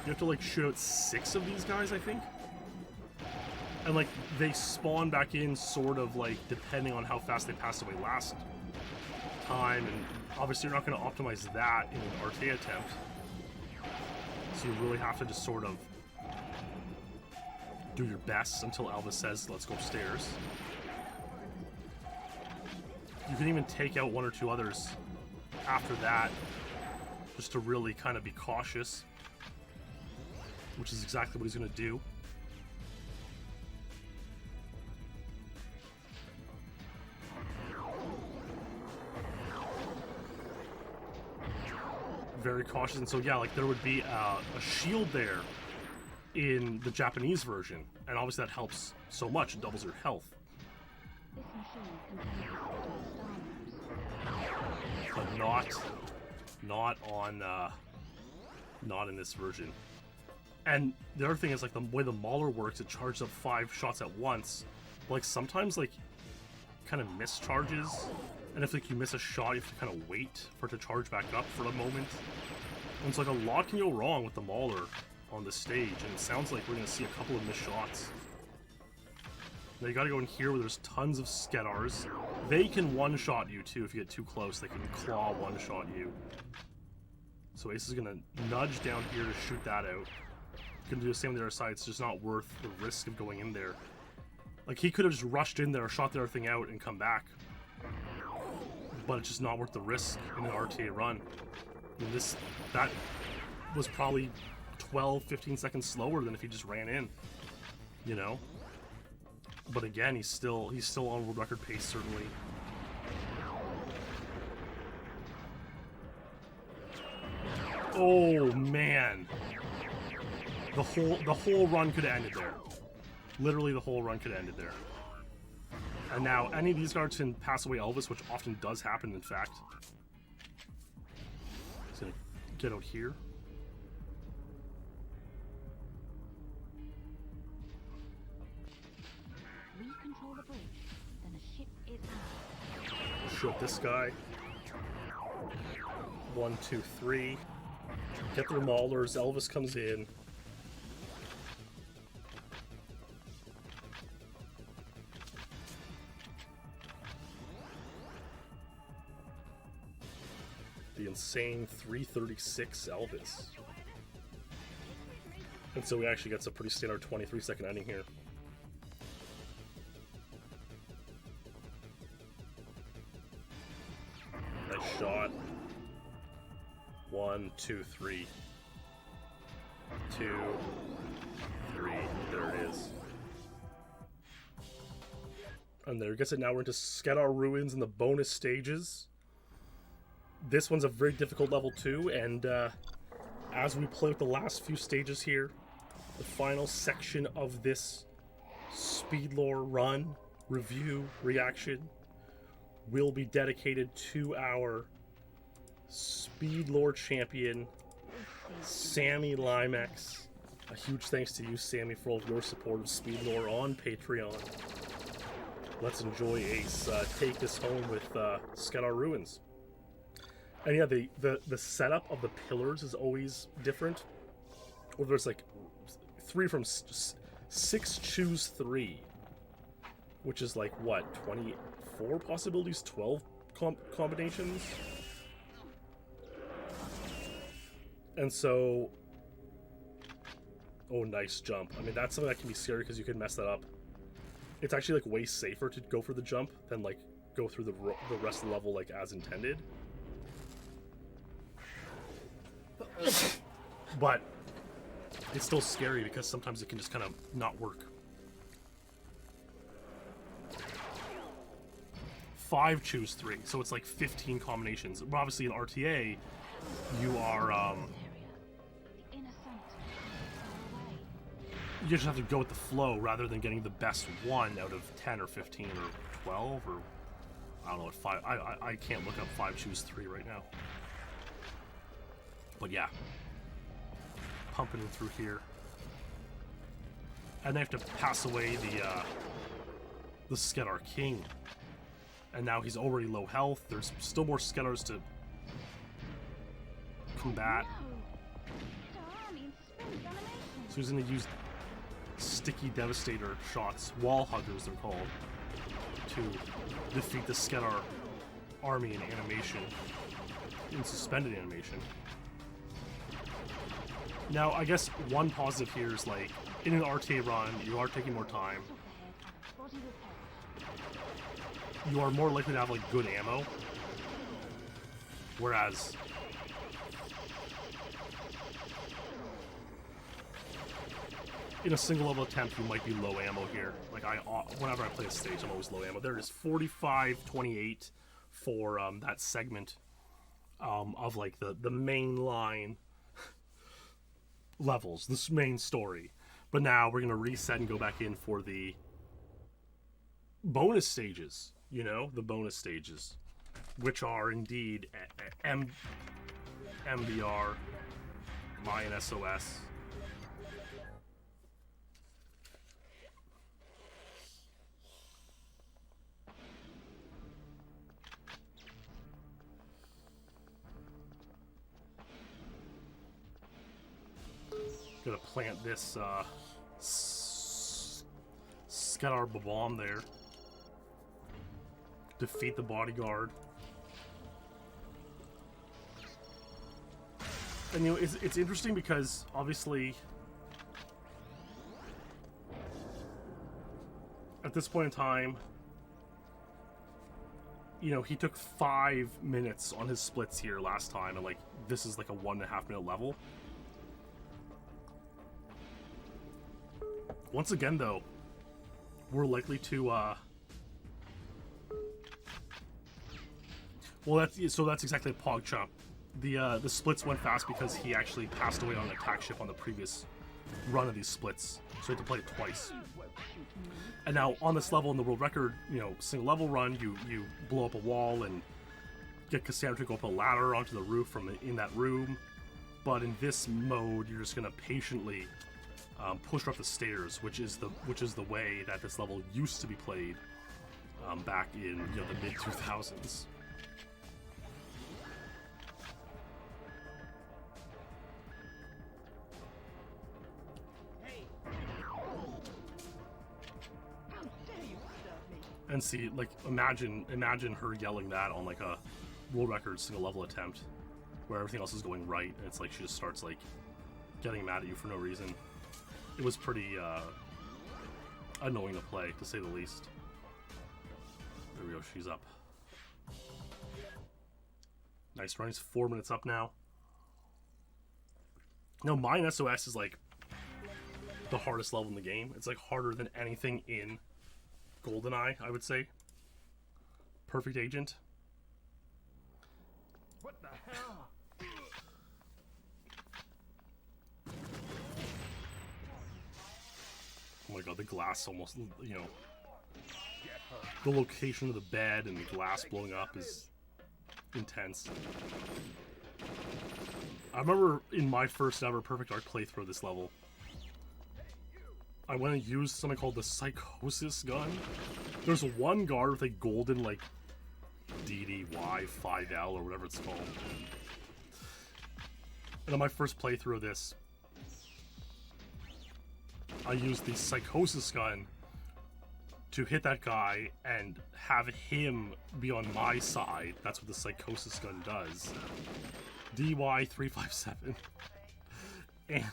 You have to, like, shoot out 6 of these guys, I think. And, like, they spawn back in sort of, like, depending on how fast they passed away last time. And obviously you're not going to optimize that in an RTA attempt. So you really have to just sort of do your best until Elvis says, let's go upstairs. You can even take out 1 or 2 others after that, just to really kind of be cautious, which is exactly what he's going to do. Very cautious, and so yeah, like there would be a shield there in the Japanese version, and obviously that helps so much, it doubles your health. This machine contains a schedule of star maps. But not in this version. And the other thing is, like, the way the Mauler works, it charges up 5 shots at once. But, like, sometimes, like, kind of mischarges, and if, like, you miss a shot, you have to kind of wait for it to charge back up for a moment. And it's like a lot can go wrong with the Mauler on this stage, and it sounds like we're going to see a couple of missed shots. Now you gotta go in here where there's tons of Skedars. They can one-shot you too if you get too close. They can claw one-shot you. So Ace is gonna nudge down here to shoot that out. Gonna do the same on the other side. It's just not worth the risk of going in there. Like, he could have just rushed in there, shot the other thing out, and come back. But it's just not worth the risk in an RTA run. I mean, that was probably 12, 15 seconds slower than if he just ran in. You know? But again, he's still on world record pace, certainly. Oh man, the whole run could have ended there. Literally, the whole run could have ended there. And now any of these guards can pass away Elvis, which often does happen. In fact, he's gonna get out here. We control the bridge, then the ship is ours. Shoot this guy. 1, 2, 3. Get their maulers. Elvis comes in. The insane 336 Elvis. And so he actually gets a pretty standard 23-second ending here. Nice shot. 1, 2, 3. 2, 3. There it is. And there gets it. Now we're into Skar Ruins and the bonus stages. This one's a very difficult level too, and as we play with the last few stages here, the final section of this SpeedLore run, review, reaction, will be dedicated to our SpeedLore champion, Sammy Limex. A huge thanks to you, Sammy, for all of your support of SpeedLore on Patreon. Let's enjoy Ace take this home with Skar Ruins. And yeah, the setup of the pillars is always different. Or there's like 6 choose 3, which is like what, 24 possibilities, 12 combinations. And so, oh, nice jump. I mean, that's something that can be scary because you can mess that up. It's actually like way safer to go for the jump than like go through the rest of the level like as intended. But it's still scary because sometimes it can just kind of not work. 5 choose 3, so it's like 15 combinations. But obviously in RTA, you are you just have to go with the flow rather than getting the best one out of 10 or 15 or 12 or I don't know what 5. I can't look up 5 choose 3 right now. But yeah, pumping in through here, and they have to pass away the Skar King, and now he's already low health. There's still more Skars to combat, so he's going to use sticky devastator shots, wall huggers they're called, to defeat the Skar army in animation, in suspended animation. Now, I guess one positive here is, like, in an RTA run, you are taking more time. You are more likely to have, like, good ammo. Whereas in a single level attempt, you might be low ammo here. Like, whenever I play a stage, I'm always low ammo. There it is, 45-28 for that segment of, like, the main line levels, this main story. But now we're going to reset and go back in for the bonus stages, you know, the bonus stages, which are indeed MBR, Mayan SOS, gonna plant this Skar bomb there. Defeat the bodyguard. And you know, it's interesting because obviously at this point in time, you know, he took 5 minutes on his splits here last time, and like this is like a 1.5 minute level. Once again, though, we're likely to, well, that's exactly a PogChomp. The splits went fast because he actually passed away on an attack ship on the previous run of these splits, so you have to play it twice. And now, on this level in the world record, you know, single level run, you blow up a wall and get Cassandra to go up a ladder onto the roof from in that room. But in this mode, you're just gonna patiently push her up the stairs, which is the way that this level used to be played back in, you know, the mid 2000s. And see, like, imagine her yelling that on like a world record single level attempt, where everything else is going right, and it's like she just starts like getting mad at you for no reason. It was pretty annoying to play, to say the least. There we go, she's up. Nice run, he's 4 minutes up now. No, Mayan SOS is like the hardest level in the game. It's like harder than anything in GoldenEye, I would say. Perfect Agent. What the hell? my god, the glass almost, you know, the location of the bed and the glass blowing up is intense. I remember in my first ever Perfect Dark playthrough of this level, I went and used something called the Psychosis gun. There's one guard with a golden, like, DDY-5L or whatever it's called. And on my first playthrough of this, I used the Psychosis gun to hit that guy and have him be on my side. That's what the Psychosis gun does. DY357. And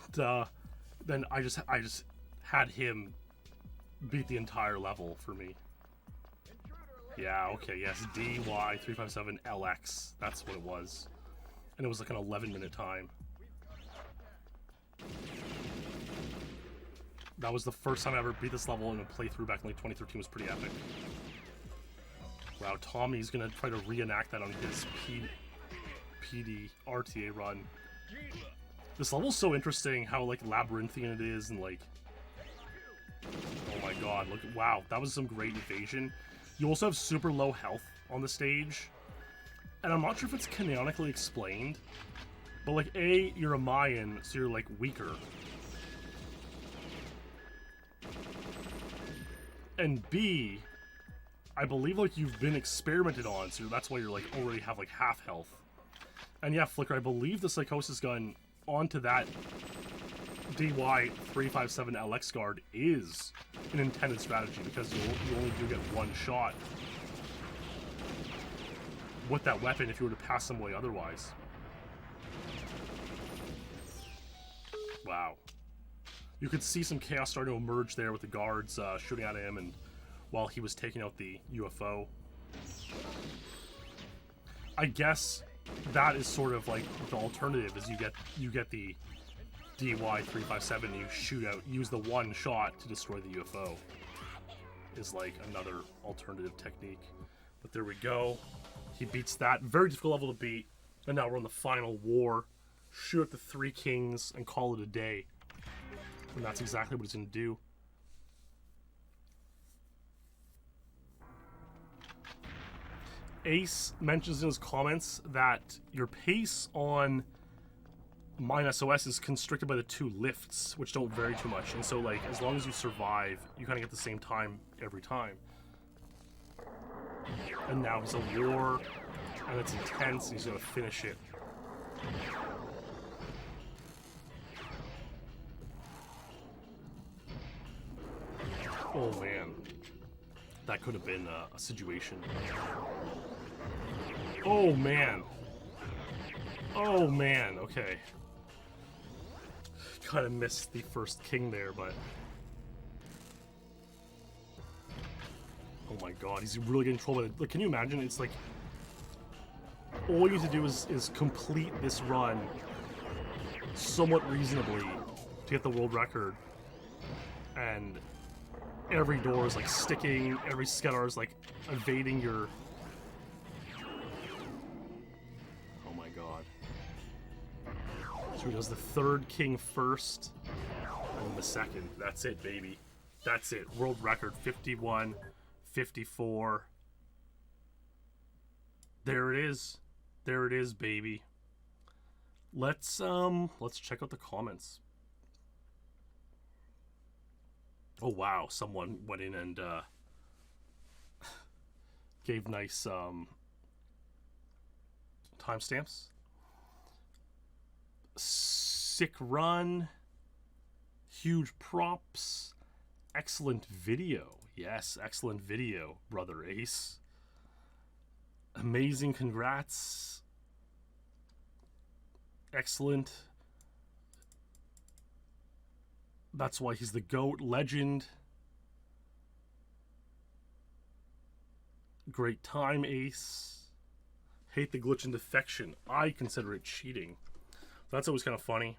then I just had him beat the entire level for me. Yeah, okay, yes, DY357LX. That's what it was. And it was like an 11-minute time. That was the first time I ever beat this level in a playthrough back in like 2013. Was pretty epic. Wow, Tommy's gonna try to reenact that on his PD RTA run. This level's so interesting, how like labyrinthian it is, and like, oh my god, look, wow, that was some great evasion. You also have super low health on the stage, and I'm not sure if it's canonically explained, but like, A, you're a Mayan, so you're like weaker. And B, I believe like you've been experimented on, so that's why you're like already have like half health. And yeah, Flicker, I believe the Psychosis gun onto that DY357LX guard is an intended strategy, because you only do get one shot with that weapon if you were to pass some way otherwise. Wow. You could see some chaos starting to emerge there with the guards shooting at him, and while he was taking out the UFO. I guess that is sort of like the alternative, is you get the DY357 and you shoot out, use the one shot to destroy the UFO, is like another alternative technique. But there we go. He beats that. Very difficult level to beat. And now we're on the final war. Shoot at the three kings and call it a day. And that's exactly what he's going to do. Ace mentions in his comments that your pace on Mine SOS is constricted by the 2 lifts, which don't vary too much. And so, like, as long as you survive, you kind of get the same time every time. And now it's a war, and it's intense, and he's going to finish it. Oh man, that could have been a situation. Oh man. Oh man, okay. Kind of missed the first king there, but... Oh my god, he's really getting trolled by it. Like, can you imagine? It's like... all you need to do is complete this run somewhat reasonably to get the world record. And every door is like sticking, every scatter is like evading your... Oh my god. So he does the third king first, and the second. That's it, baby. That's it. World record 51, 54. There it is. There it is, baby. Let's check out the comments. Oh wow, someone went in and gave nice timestamps. Sick run, huge props, excellent video. Yes, excellent video, brother Ace. Amazing, congrats. Excellent. That's why he's the GOAT, legend. Great time, Ace. Hate the glitch in defection. I consider it cheating. That's always kind of funny.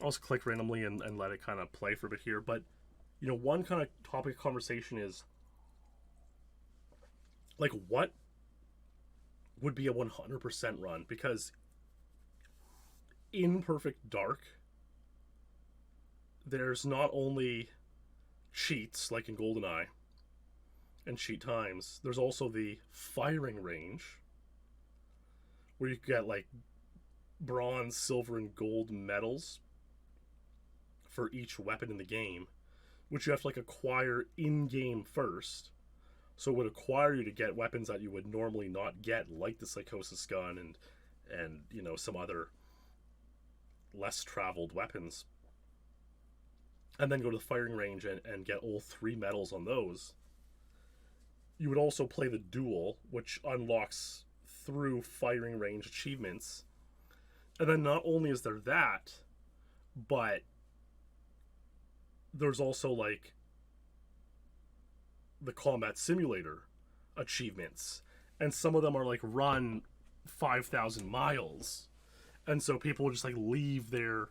I'll just click randomly and let it kind of play for a bit here. But, you know, one kind of topic of conversation is, like, what would be a 100% run? Because in Perfect Dark, there's not only cheats like in GoldenEye and cheat times, there's also the firing range where you get like bronze, silver, and gold medals for each weapon in the game, which you have to like acquire in-game first. So it would acquire you to get weapons that you would normally not get, like the Psychosis gun and you know, some other less traveled weapons. And then go to the firing range and get all 3 medals on those. You would also play the duel, which unlocks through firing range achievements. And then not only is there that, but there's also like the combat simulator achievements. And some of them are like run 5,000 miles. And so people will just like leave their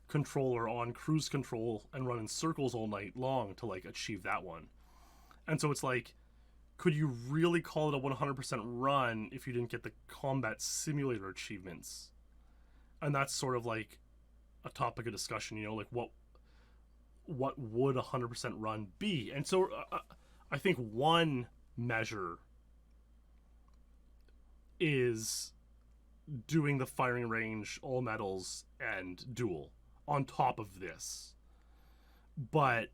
controller on cruise control and run in circles all night long to like achieve that one. And so it's like, could you really call it a 100% run if you didn't get the combat simulator achievements? And that's sort of like a topic of discussion, you know, like what would a 100% run be? And so I think one measure is doing the firing range, all medals, and duel on top of this. But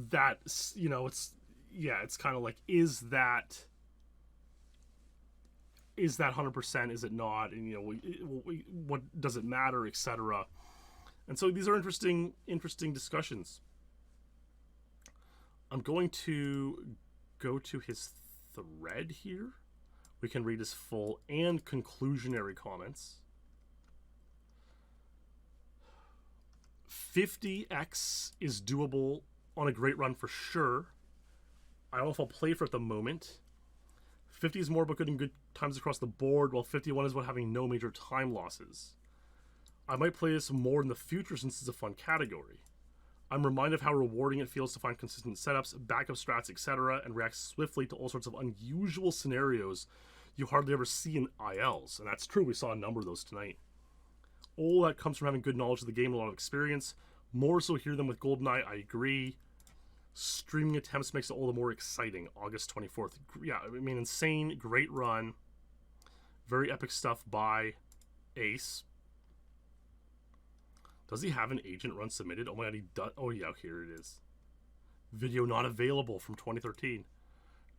that's, you know, it's kind of like, is that 100%? Is it not? And, you know, what does it matter, etc. And so these are interesting discussions. I'm going to go to his thread here. We can read his full and conclusionary comments. 50x is doable on a great run for sure. I don't know if I'll play for it at the moment. 50 is more about getting good times across the board, while 51 is about having no major time losses. I might play this more in the future since it's a fun category. I'm reminded of how rewarding it feels to find consistent setups, backup strats, etc., and react swiftly to all sorts of unusual scenarios you hardly ever see in ILs. And that's true, we saw a number of those tonight. All that comes from having good knowledge of the game and a lot of experience. More so here than with GoldenEye, I agree. Streaming attempts makes it all the more exciting. August 24th. Yeah, I mean, insane, great run. Very epic stuff by Ace. Does he have an agent run submitted? Oh my god, he does. Oh yeah, here it is. Video not available from 2013.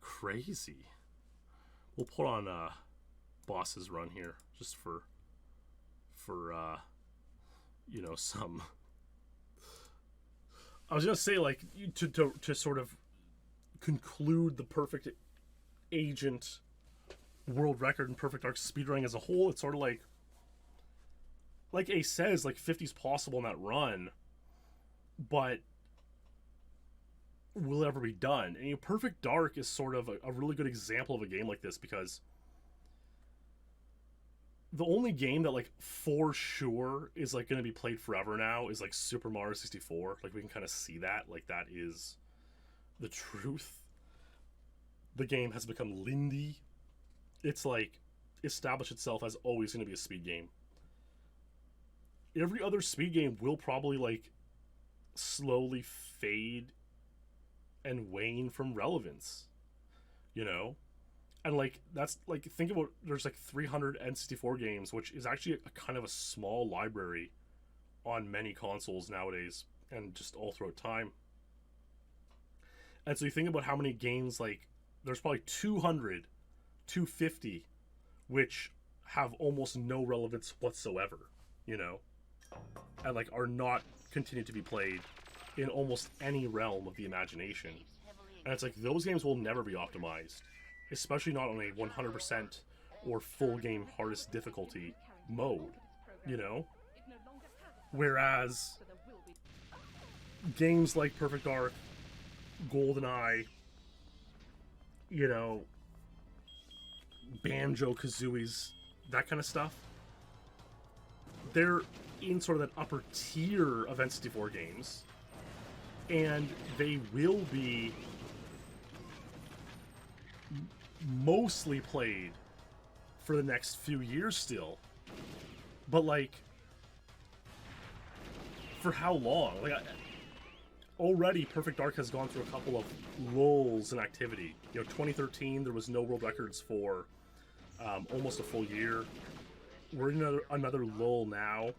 Crazy. We'll put on Boss's run here, just for you know, some. I was gonna say, like, to sort of conclude the Perfect Agent world record and Perfect Dark speedrunning as a whole, it's sort of like Ace says, like 50's possible in that run, but will it ever be done? And, you know, Perfect Dark is sort of a really good example of a game like this, because the only game that, like, for sure is, like, going to be played forever now is, like, Super Mario 64. Like, we can kind of see that. Like, that is the truth. The game has become Lindy. It's, like, established itself as always going to be a speed game. Every other speed game will probably, like, slowly fade and wane from relevance. You know? And, like, that's, like, think about, there's, like, 300 N64 games, which is actually a kind of a small library on many consoles nowadays, and just all throughout time. And so you think about how many games, like, there's probably 200, 250, which have almost no relevance whatsoever, you know? And, like, are not continued to be played in almost any realm of the imagination. And it's like, those games will never be optimized. Especially not on a 100% or full game hardest difficulty mode, you know? Whereas games like Perfect Dark, GoldenEye, you know, Banjo-Kazooie's, that kind of stuff, they're in sort of that upper tier of N64 games, and they will be mostly played for the next few years still. But, like, for how long? Like, already Perfect Dark has gone through a couple of lulls in activity. 2013 there was no world records for almost a full year. We're in another lull now.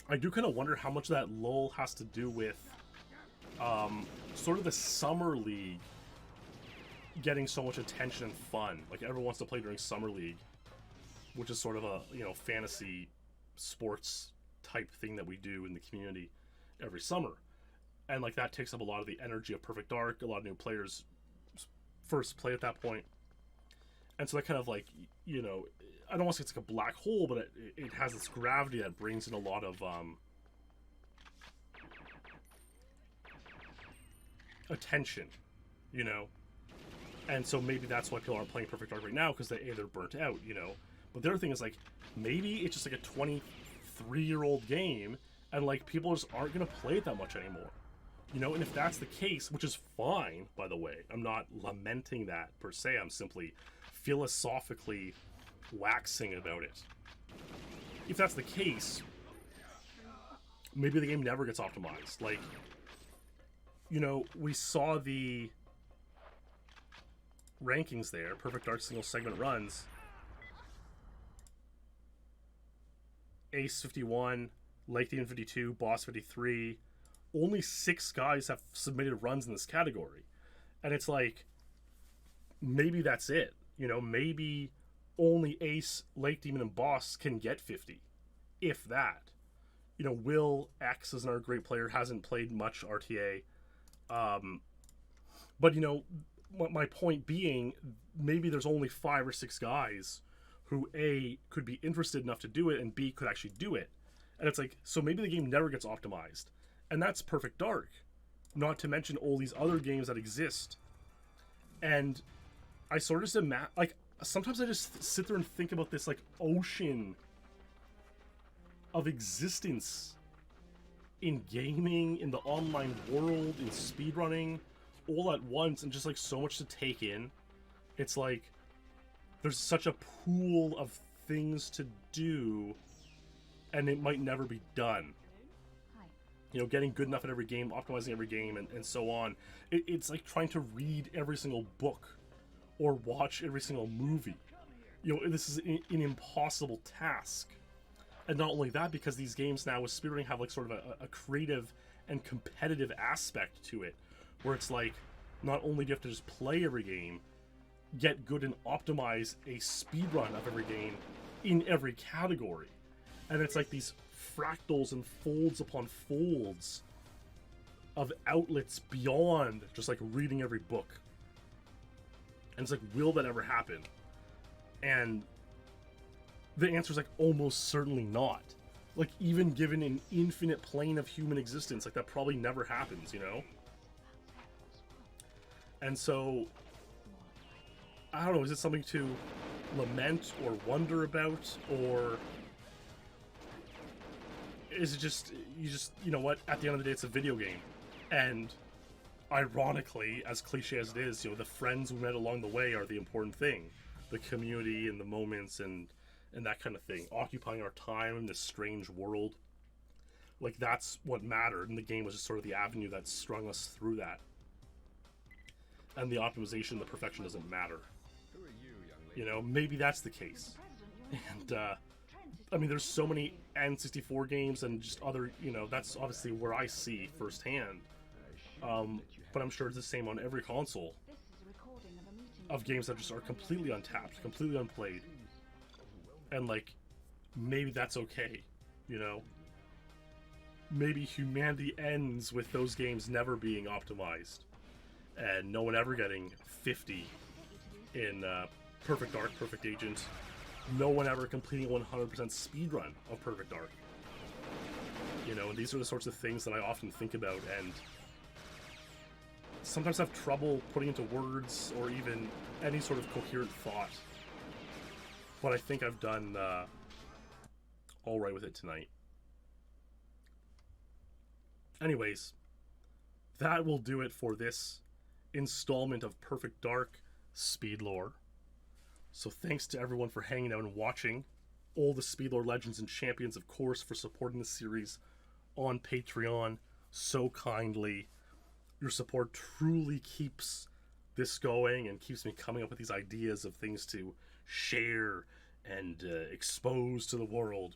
I do kind of wonder how much of that lull has to do with sort of the summer league getting so much attention and fun. Like, everyone wants to play during summer league, which is sort of a fantasy sports type thing that we do in the community every summer, and like that takes up a lot of the energy of Perfect Dark. A lot of new players first play at that point, and so that kind of like, I don't want to say it's like a black hole, but it has this gravity that brings in a lot of attention, and so maybe that's why people aren't playing Perfect Dark right now, because they're burnt out, But the other thing is, like, maybe it's just like a 23-year-old game, and like people just aren't gonna play it that much anymore, And if that's the case, which is fine, by the way, I'm not lamenting that per se. I'm simply philosophically waxing about it. If that's the case, maybe the game never gets optimized. Like, we saw the rankings there. Perfect Dark single segment runs. Ace 51, Lake Demon 52, Boss 53. Only 6 guys have submitted runs in this category. And it's like, maybe that's it. Maybe only Ace, Lake Demon, and Boss can get 50. If that. Will X is another great player, hasn't played much RTA. But, my point being, maybe there's only 5 or 6 guys who A, could be interested enough to do it, and B, could actually do it. And it's like, so maybe the game never gets optimized. And that's Perfect Dark. Not to mention all these other games that exist. And I sort of just like, sometimes I just sit there and think about this, like, ocean of existence in gaming, in the online world, in speedrunning, all at once, and just, like, so much to take in. It's like, there's such a pool of things to do, and it might never be done. Getting good enough at every game, optimizing every game, and so on. It's like trying to read every single book or watch every single movie. This is an impossible task. And not only that, because these games now with speedrunning have like sort of a creative and competitive aspect to it, where it's like, not only do you have to just play every game, get good and optimize a speedrun of every game in every category. And it's like these fractals and folds upon folds of outlets beyond just like reading every book. And it's like, will that ever happen? And the answer is like, almost certainly not. Like, even given an infinite plane of human existence, like, that probably never happens, And so, I don't know, is it something to lament or wonder about, or is it just, what, at the end of the day, it's a video game, and ironically, as cliche as it is, the friends we met along the way are the important thing, the community and the moments and that kind of thing, occupying our time in this strange world, like, that's what mattered, and the game was just sort of the avenue that strung us through that, and the optimization, the perfection doesn't matter. Maybe that's the case. And I mean, there's so many N64 games and just other, that's obviously where I see firsthand. But I'm sure it's the same on every console of games that just are completely untapped, completely unplayed. And like, maybe that's okay, Maybe humanity ends with those games never being optimized and no one ever getting 50 in Perfect Dark, Perfect Agent. No one ever completing 100% speedrun of Perfect Dark. And these are the sorts of things that I often think about and sometimes have trouble putting into words or even any sort of coherent thought. But I think I've done all right with it tonight. Anyways, that will do it for this installment of Perfect Dark SpeedLore. So thanks to everyone for hanging out and watching. All the SpeedLore legends and champions, of course, for supporting the series on Patreon. so kindly. Your support truly keeps this going and keeps me coming up with these ideas of things to share and expose to the world.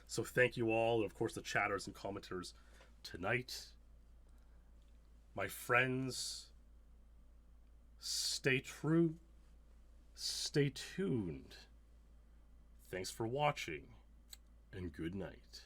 So thank you all, and of course the chatters and commenters tonight. My friends, stay true, stay tuned. Thanks for watching, and good night.